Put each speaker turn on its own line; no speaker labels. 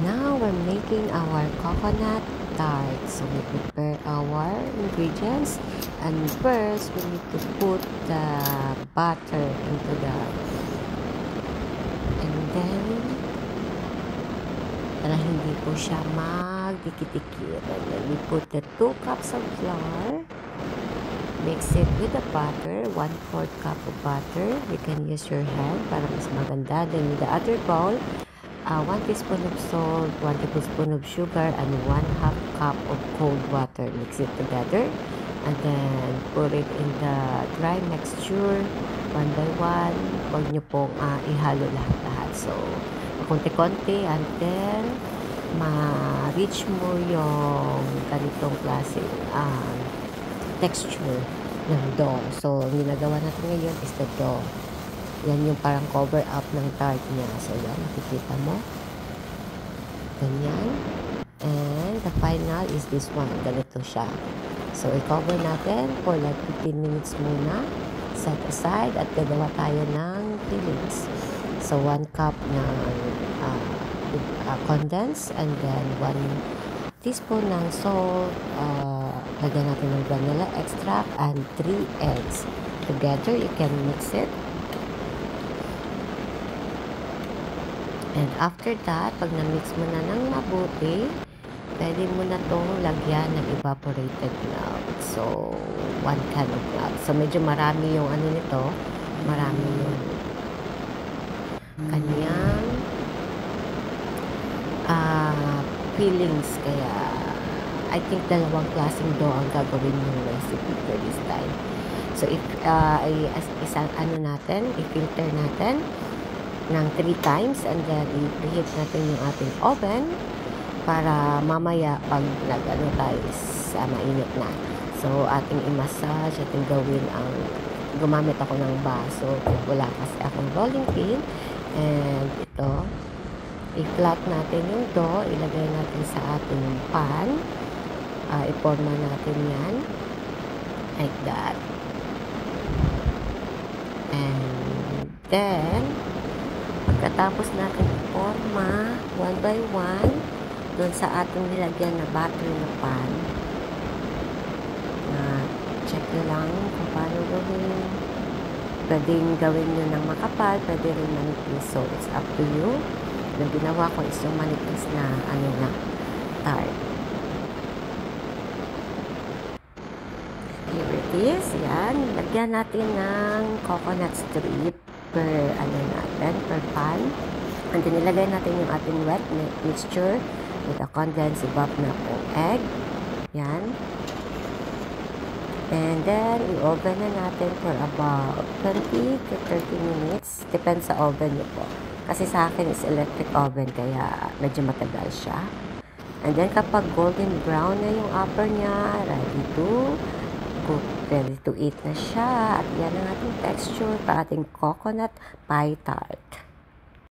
Now we're making our coconut tart. So we prepare our ingredients, and first we need to put the butter into and then para hindi po siya magdikit-dikit. And then we put the 2 cups of flour. Mix it with the butter, 1/4 cup of butter. You can use your hand para mas maganda. Then with the other bowl, 1 teaspoon of salt, 1 tablespoon of sugar, and 1/2 cup of cold water. Mix it together, and then put it in the dry mixture, one by one. Huwag nyo pong ihalo lahat-lahat. So, konti-konti, until ma-reach mo yung ganitong klaseng texture ng dough. So, ang ginagawa natin ngayon is the dough. Yan yung parang cover up ng tart niya. So, yan, makikita mo. Ganyan. And the final is this one. Ganito siya. So, i-cover natin for like 15 minutes muna. Set aside at gagawa tayo ng fillings. So, 1 cup ng condensed, and then 1 teaspoon ng salt, lagyan natin ng vanilla extract, and 3 eggs. Together, you can mix it. And after that, pag na-mix mo na ng mabuti, pwede mo na itong lagyan ng evaporated milk. So, 1 can of milk. So, medyo marami yung ano nito. Marami yung kanyang fillings. Kaya, I think 2 klaseng dough ang gagawin yung recipe for this time. So, i-filter natin ng 3 times, and then i-preheat natin yung ating oven para mamaya pag nag-ano tayo sa mainit na. So, ating i-massage, ating gumamit ako ng baso. Wala kasi akong rolling pin. And ito, i-flat natin yung dough, ilagay natin sa ating pan. I-forma natin yan. Like that. And then, pagkatapos natin i-forma, 1 by 1, doon sa ating nilagyan na butter na pan. Check nyo lang kung paano gawin. Pwedeng gawin nyo ng makapal, pwede rin manipis. So, it's up to you. Yung ginawa ko is yung manipis na tart. Here it is. Yan. Lagyan natin ng coconut strip per pan. And then nilagay natin yung ating wet mixture with a condensed evap na pong egg. Yan. And then, i-oven na natin for about 20 to 30 minutes. Depends sa oven nyo po. Kasi sa akin is electric oven, kaya medyo matagal siya. And then, kapag golden brown na yung upper niya, ready to eat na siya. At yan ang ating texture para ating coconut pie tart.